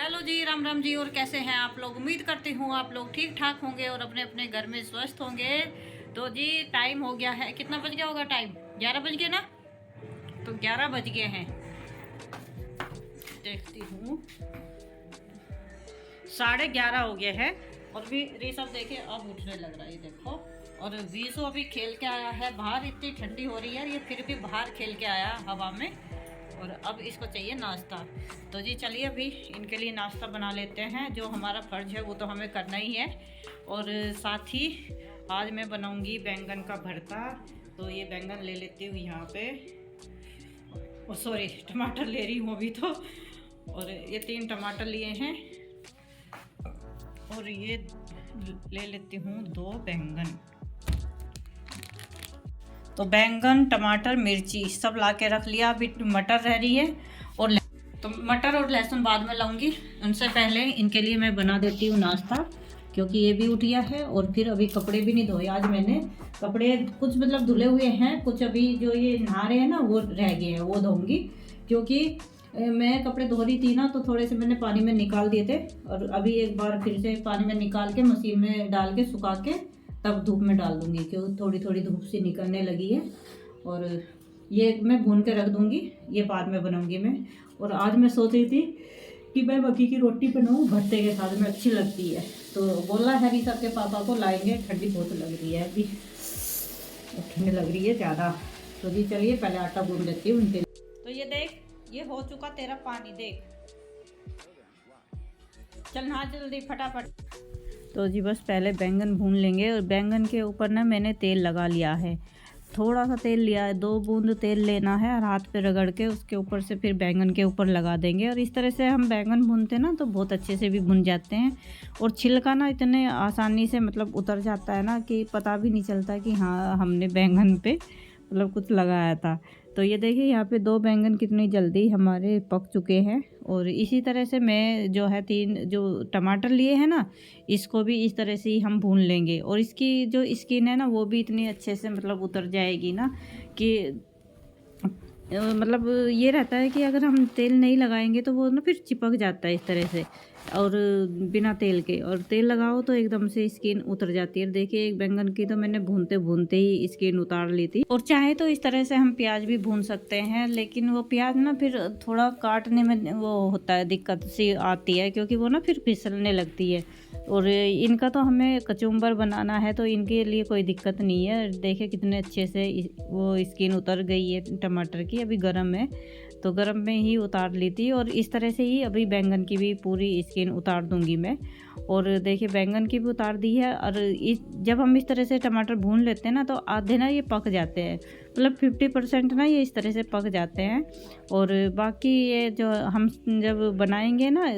Hello जी, राम राम जी। और कैसे हैं आप लोग? उम्मीद करती हूँ आप लोग ठीक ठाक होंगे और अपने अपने घर में स्वस्थ होंगे। तो जी टाइम हो गया है, कितना बज गया होगा? टाइम 11 बज गए ना। तो 11 बज गए हैं, देखती हूँ 11:30 हो गए हैं। और भी ऋषभ देखिए अब उठने लग रहा है, ये देखो। और वीसो अभी खेल के आया है बाहर, इतनी ठंडी हो रही है, ये फिर भी बाहर खेल के आया हवा में। और अब इसको चाहिए नाश्ता। तो जी चलिए अभी इनके लिए नाश्ता बना लेते हैं, जो हमारा फ़र्ज है वो तो हमें करना ही है। और साथ ही आज मैं बनाऊंगी बैंगन का भरता। तो ये बैंगन ले लेती हूँ यहाँ पे, और सॉरी टमाटर ले रही हूँ अभी तो। और ये 3 टमाटर लिए हैं, और ये ले लेती हूँ 2 बैंगन। तो बैंगन टमाटर मिर्ची सब ला के रख लिया। अभी मटर रह रही है, और तो मटर और लहसुन बाद में लाऊंगी। उनसे पहले इनके लिए मैं बना देती हूँ नाश्ता, क्योंकि ये भी उठ गया है। और फिर अभी कपड़े भी नहीं धोए आज मैंने। कपड़े कुछ मतलब धुले हुए हैं, कुछ अभी जो ये नहा रहे हैं ना वो रह गए हैं, वो धोऊंगी। क्योंकि मैं कपड़े धो रही थी ना, तो थोड़े से मैंने पानी में निकाल दिए थे, और अभी एक बार फिर से पानी में निकाल के मशीन में डाल के सुखा के तब धूप में डाल दूंगी, क्योंकि थोड़ी थोड़ी धूप सी निकलने लगी है। और ये मैं भून के रख दूंगी, ये बाद में बनाऊंगी मैं। और आज मैं सोच रही थी कि मैं मक्की की रोटी बनाऊँ भरते के साथ में, अच्छी लगती है। तो बोला है ऋषभ के पापा को लाएंगे, ठंडी बहुत लग रही है अभी, ठंडी लग रही है ज़्यादा। तो जी चलिए पहले आटा गूंद लेती हूँ उनके लिए। तो ये देख, ये हो चुका तेरा पानी, देख। चल नहा जल्दी फटाफट। तो जी बस पहले बैंगन भून लेंगे, और बैंगन के ऊपर ना मैंने तेल लगा लिया है। थोड़ा सा तेल लिया है, 2 बूंद तेल लेना है, और हाथ पे रगड़ के उसके ऊपर से फिर बैंगन के ऊपर लगा देंगे। और इस तरह से हम बैंगन भूनते ना तो बहुत अच्छे से भी भुन जाते हैं। और छिलका ना इतने आसानी से मतलब उतर जाता है ना, कि पता भी नहीं चलता कि हाँ हमने बैंगन पे मतलब कुछ लगाया था। तो ये देखिए यहाँ पे 2 बैंगन कितनी जल्दी हमारे पक चुके हैं। और इसी तरह से मैं जो है 3 जो टमाटर लिए हैं ना, इसको भी इस तरह से ही हम भून लेंगे। और इसकी जो स्किन है ना वो भी इतनी अच्छे से मतलब उतर जाएगी ना, कि मतलब ये रहता है कि अगर हम तेल नहीं लगाएंगे तो वो ना फिर चिपक जाता है इस तरह से। और बिना तेल के, और तेल लगाओ तो एकदम से स्किन उतर जाती है। देखिए एक बैंगन की तो मैंने भूनते भूनते ही स्किन उतार ली थी। और चाहे तो इस तरह से हम प्याज भी भून सकते हैं, लेकिन वो प्याज ना फिर थोड़ा काटने में वो होता है, दिक्कत सी आती है, क्योंकि वो ना फिर फिसलने लगती है। और इनका तो हमें कचुम्बर बनाना है, तो इनके लिए कोई दिक्कत नहीं है। देखिए कितने अच्छे से वो स्किन उतर गई है टमाटर की। अभी गर्म है तो गर्म में ही उतार ली थी, और इस तरह से ही अभी बैंगन की भी पूरी स्किन उतार दूंगी मैं। और देखिए बैंगन की भी उतार दी है। और जब हम इस तरह से टमाटर भून लेते हैं ना, तो आधे ना ये पक जाते हैं, मतलब 50% ना ये इस तरह से पक जाते हैं। और बाकी ये जो हम जब बनाएंगे ना,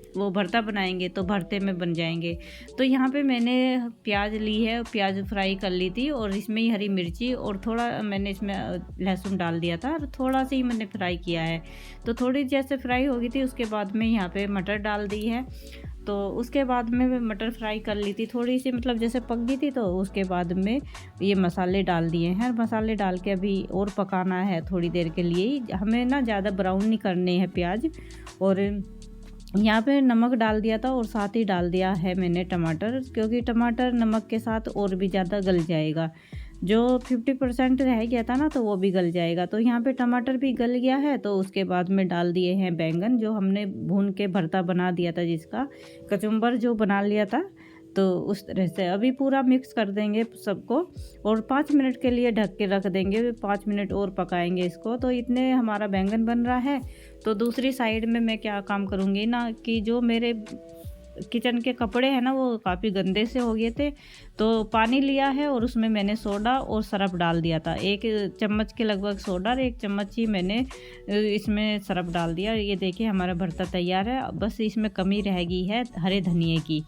वो भरता बनाएंगे तो भरते में बन जाएंगे। तो यहाँ पे मैंने प्याज ली है, प्याज फ्राई कर ली थी, और इसमें ही हरी मिर्ची और थोड़ा मैंने इसमें लहसुन डाल दिया था, और थोड़ा सा ही मैंने फ्राई किया है। तो थोड़ी जैसे फ्राई हो गई थी, उसके बाद में यहाँ पे मटर डाल दी है। तो उसके बाद में मैं मटर फ्राई कर ली थी थोड़ी सी, मतलब जैसे पक गई थी, तो उसके बाद में ये मसाले डाल दिए हैं। मसाले डाल के अभी और पकाना है थोड़ी देर के लिए ही, हमें ना ज़्यादा ब्राउन नहीं करने हैं प्याज। और यहाँ पे नमक डाल दिया था, और साथ ही डाल दिया है मैंने टमाटर, क्योंकि टमाटर नमक के साथ और भी ज़्यादा गल जाएगा। जो 50% रह गया था ना, तो वो भी गल जाएगा। तो यहाँ पे टमाटर भी गल गया है। तो उसके बाद में डाल दिए हैं बैंगन, जो हमने भून के भरता बना दिया था, जिसका कचुम्बर जो बना लिया था। तो उस तरह से अभी पूरा मिक्स कर देंगे सबको, और 5 मिनट के लिए ढक के रख देंगे। 5 मिनट और पकाएंगे इसको। तो इतने हमारा बैंगन बन रहा है। तो दूसरी साइड में मैं क्या काम करूँगी ना, कि जो मेरे किचन के कपड़े हैं ना वो काफ़ी गंदे से हो गए थे। तो पानी लिया है, और उसमें मैंने सोडा और सरफ डाल दिया था, 1 चम्मच के लगभग सोडा और 1 चम्मच ही मैंने इसमें सरफ डाल दिया। ये देखिए हमारा भरता तैयार है। बस इसमें कमी रह गई है हरे धनिए की।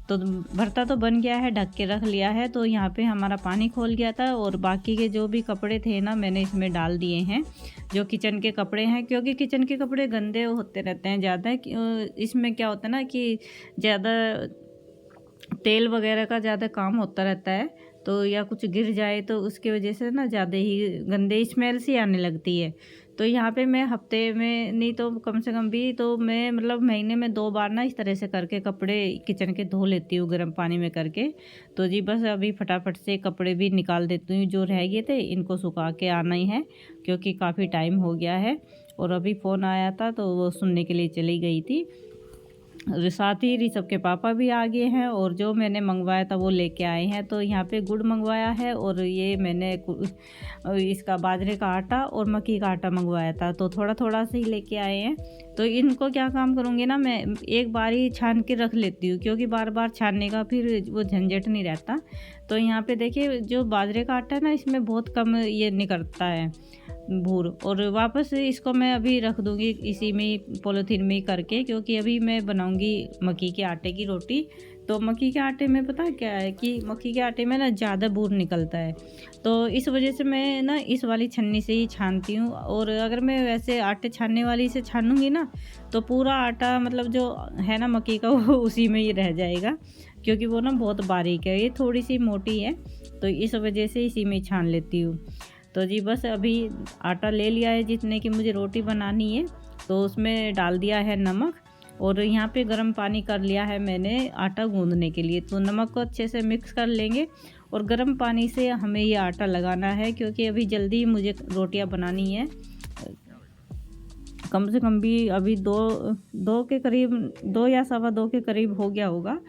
तो भरता तो बन गया है, ढक के रख लिया है। तो यहाँ पे हमारा पानी खोल गया था, और बाकी के जो भी कपड़े थे ना मैंने इसमें डाल दिए हैं, जो किचन के कपड़े हैं। क्योंकि किचन के कपड़े गंदे होते रहते हैं ज़्यादा। इसमें क्या होता है ना, कि ज़्यादा तेल वगैरह का ज़्यादा काम होता रहता है, तो या कुछ गिर जाए तो उसकी वजह से ना ज़्यादा ही गंदे स्मेल सी आने लगती है। तो यहाँ पे मैं हफ्ते में नहीं तो कम से कम भी तो मैं मतलब महीने में 2 बार ना इस तरह से करके कपड़े किचन के धो लेती हूँ गर्म पानी में करके। तो जी बस अभी फटाफट से कपड़े भी निकाल देती हूँ, जो रह गए थे इनको सुखा के आना ही है, क्योंकि काफ़ी टाइम हो गया है। और अभी फ़ोन आया था तो वो सुनने के लिए चली गई थी। और साथ ही ऋषभ के पापा भी आ गए हैं और जो मैंने मंगवाया था वो लेके आए हैं। तो यहाँ पे गुड़ मंगवाया है और ये मैंने इसका बाजरे का आटा और मक्की का आटा मंगवाया था, तो थोड़ा थोड़ा सा ही लेके आए हैं। तो इनको क्या काम करूँगी ना, मैं एक बार ही छान के रख लेती हूँ, क्योंकि बार बार छानने का फिर वो झंझट नहीं रहता। तो यहाँ पे देखिए जो बाजरे का आटा है ना, इसमें बहुत कम ये निकलता है भूर, और वापस इसको मैं अभी रख दूँगी इसी में ही पॉलीथीन में ही करके, क्योंकि अभी मैं बनाऊँगी मक्की के आटे की रोटी। तो मक्की के आटे में पता क्या है कि मक्की के आटे में ना ज़्यादा बूर निकलता है, तो इस वजह से मैं ना इस वाली छन्नी से ही छानती हूँ। और अगर मैं वैसे आटे छानने वाली से छानूँगी ना, तो पूरा आटा मतलब जो है ना मक्की का वो उसी में ही रह जाएगा, क्योंकि वो ना बहुत बारीक है, ये थोड़ी सी मोटी है, तो इस वजह से इसी में ही छान लेती हूँ। तो जी बस अभी आटा ले लिया है जितने की मुझे रोटी बनानी है, तो उसमें डाल दिया है नमक, और यहाँ पे गर्म पानी कर लिया है मैंने आटा गूंदने के लिए। तो नमक को अच्छे से मिक्स कर लेंगे और गर्म पानी से हमें ये आटा लगाना है, क्योंकि अभी जल्दी मुझे रोटियां बनानी है। कम से कम भी अभी दो के करीब, 2 या सवा 2 के करीब हो गया होगा।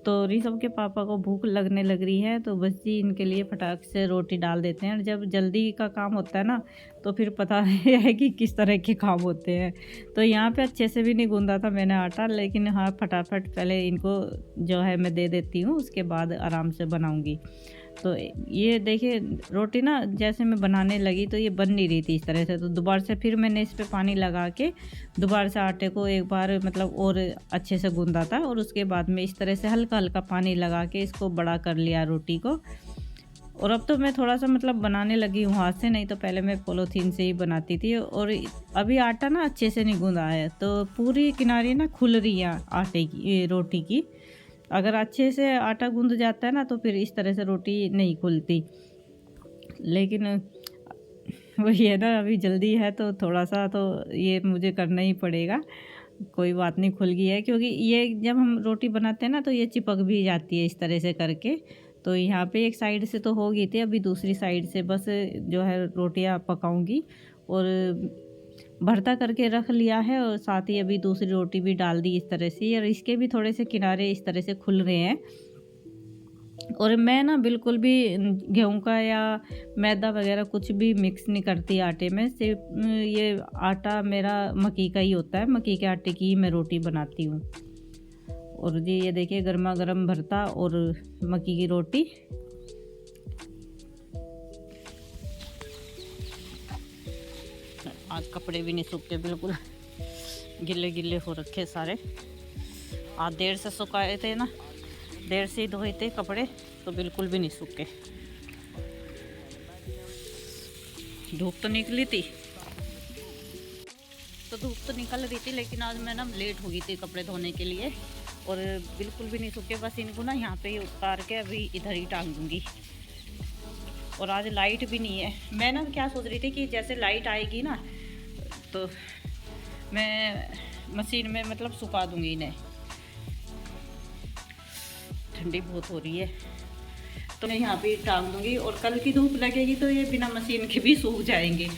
तो ऋषभ के पापा को भूख लगने लग रही है, तो बस जी इनके लिए फटाक से रोटी डाल देते हैं। जब जल्दी का काम होता है ना, तो फिर पता है कि किस तरह के काम होते हैं। तो यहाँ पे अच्छे से भी नहीं गूंदा था मैंने आटा, लेकिन हाँ फटाफट पहले इनको जो है मैं दे देती हूँ, उसके बाद आराम से बनाऊँगी। तो ये देखिए रोटी ना जैसे मैं बनाने लगी तो ये बन नहीं रही थी इस तरह से, तो दोबारा से फिर मैंने इस पे पानी लगा के दोबारा से आटे को एक बार मतलब और अच्छे से गूंदा था, और उसके बाद में इस तरह से हल्का हल्का पानी लगा के इसको बड़ा कर लिया रोटी को। और अब तो मैं थोड़ा सा मतलब बनाने लगी हूँ हाथ से, नहीं तो पहले मैं पॉलीथीन से ही बनाती थी। और अभी आटा ना अच्छे से नहीं गूंदा है, तो पूरी किनारी ना खुल रही है आटे की, रोटी की। अगर अच्छे से आटा गूंद जाता है ना, तो फिर इस तरह से रोटी नहीं खुलती। लेकिन वही है ना, अभी जल्दी है तो थोड़ा सा तो ये मुझे करना ही पड़ेगा। कोई बात नहीं, खुल गई है, क्योंकि ये जब हम रोटी बनाते हैं ना तो ये चिपक भी जाती है इस तरह से करके। तो यहाँ पे एक साइड से तो हो गई थी, अभी दूसरी साइड से बस जो है रोटियाँ पकाऊंगी। और भरता करके रख लिया है, और साथ ही अभी दूसरी रोटी भी डाल दी इस तरह से, और इसके भी थोड़े से किनारे इस तरह से खुल रहे हैं। और मैं ना बिल्कुल भी गेहूं का या मैदा वगैरह कुछ भी मिक्स नहीं करती आटे में, सिर्फ ये आटा मेरा मक्की का ही होता है, मक्की के आटे की ही मैं रोटी बनाती हूँ। और जी ये देखिए गर्मा गर्म भरता और मक्की की रोटी। आज कपड़े भी नहीं सूखे, बिल्कुल गिले गिले हो रखे सारे। आज देर से सुखाए थे ना, देर से ही धोए थे कपड़े, तो बिल्कुल भी नहीं सूखे। धूप तो निकली थी, लेकिन आज मैं ना लेट हो गई थी कपड़े धोने के लिए, और बिल्कुल भी नहीं सूखे। बस इनको ना यहाँ पे ही उतार के अभी इधर ही टांग दूँगी। और आज लाइट भी नहीं है। मैं ना क्या सोच रही थी कि जैसे लाइट आएगी ना, तो मैं मशीन में मतलब सुखा दूँगी इन्हें। ठंडी बहुत हो रही है, तो मैं यहाँ पे टांग दूँगी, और कल की धूप लगेगी तो ये बिना मशीन के भी सूख जाएंगे।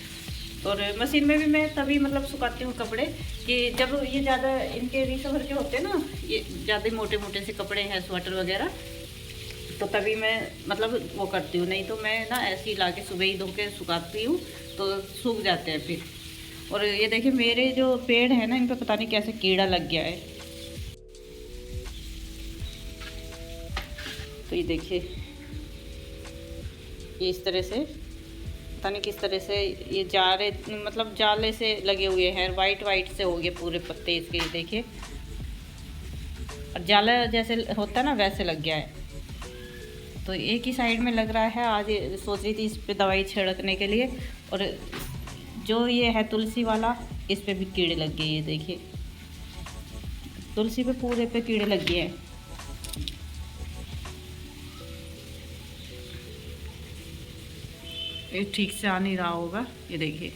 और मशीन में भी मैं तभी मतलब सुखाती हूँ कपड़े कि जब ये ज़्यादा इनके रिसवर के होते हैं ना, ये ज़्यादा मोटे मोटे से कपड़े हैं, स्वेटर वगैरह, तो तभी मैं मतलब वो करती हूँ। नहीं तो मैं ना ऐसे ही ला के सुबह ही धो के सुखाती हूँ, तो सूख जाते हैं फिर। और ये देखिए मेरे जो पेड़ है ना, इन पर पता नहीं कैसे कीड़ा लग गया है। तो ये देखिए ये इस तरह से पता नहीं किस तरह से ये जाले मतलब जाले से लगे हुए हैं, वाइट वाइट से हो गए पूरे पत्ते इसके, देखिए। और जाला जैसे होता है ना वैसे लग गया है। तो एक ही साइड में लग रहा है। आज सोच रही थी इस पे दवाई छिड़कने के लिए, और जो ये है तुलसी वाला, इस पे भी कीड़े लग गए। ये देखिए तुलसी पे पूरे पे कीड़े लग गए हैं। ये ठीक से आ नहीं रहा होगा, ये देखिए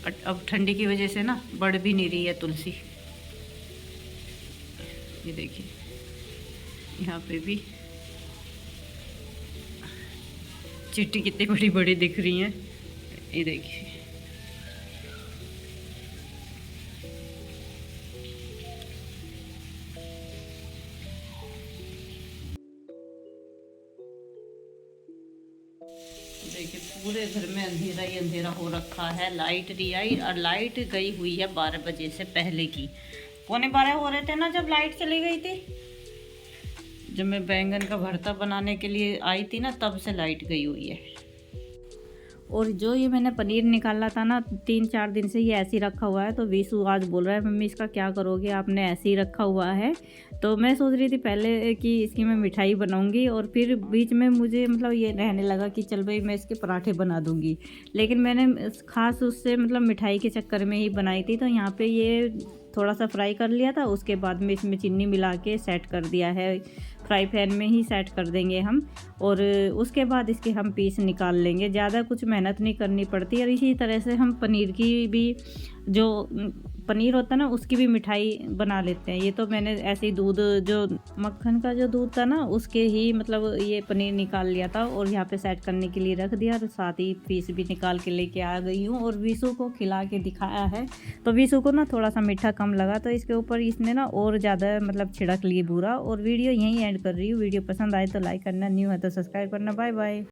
अब ठंडी की वजह से ना बढ़ भी नहीं रही है तुलसी। ये देखिए यहाँ पे भी चींटी कितनी बड़ी बड़ी दिख रही हैं। ये देखिए देखिए पूरे घर में अंधेरा ही अंधेरा हो रखा है। लाइट नहीं आई और लाइट गई हुई है 12 बजे से पहले की। 11:45 हो रहे थे ना जब लाइट चली गई थी। जब मैं बैंगन का भरता बनाने के लिए आई थी ना तब से लाइट गई हुई है। और जो ये मैंने पनीर निकाला था ना 3-4 दिन से ये ऐसे ही रखा हुआ है। तो विशु आज बोल रहा है मम्मी इसका क्या करोगे, आपने ऐसे ही रखा हुआ है। तो मैं सोच रही थी पहले कि इसकी मैं मिठाई बनाऊंगी और फिर बीच में मुझे मतलब ये रहने लगा कि चल भाई मैं इसके पराठे बना दूंगी। लेकिन मैंने ख़ास उससे मतलब मिठाई के चक्कर में ही बनाई थी। तो यहाँ पे ये थोड़ा सा फ्राई कर लिया था, उसके बाद में इसमें चीनी मिला के सेट कर दिया है। फ्राई पैन में ही सेट कर देंगे हम और उसके बाद इसके हम पीस निकाल लेंगे। ज़्यादा कुछ मेहनत नहीं करनी पड़ती। और इसी तरह से हम पनीर की भी जो पनीर होता है ना उसकी भी मिठाई बना लेते हैं। ये तो मैंने ऐसे ही दूध जो मक्खन का जो दूध था ना उसके ही मतलब ये पनीर निकाल लिया था और यहाँ पे सेट करने के लिए रख दिया और साथ ही पीस भी निकाल के लेके आ गई हूँ और विशु को खिला के दिखाया है। तो विशु को ना थोड़ा सा मीठा कम लगा तो इसके ऊपर इसने ना और ज़्यादा मतलब छिड़क लिए बूरा। और वीडियो यहीं एंड कर रही हूँ। वीडियो पसंद आए तो लाइक करना, न्यू है तो सब्सक्राइब करना। Bye bye.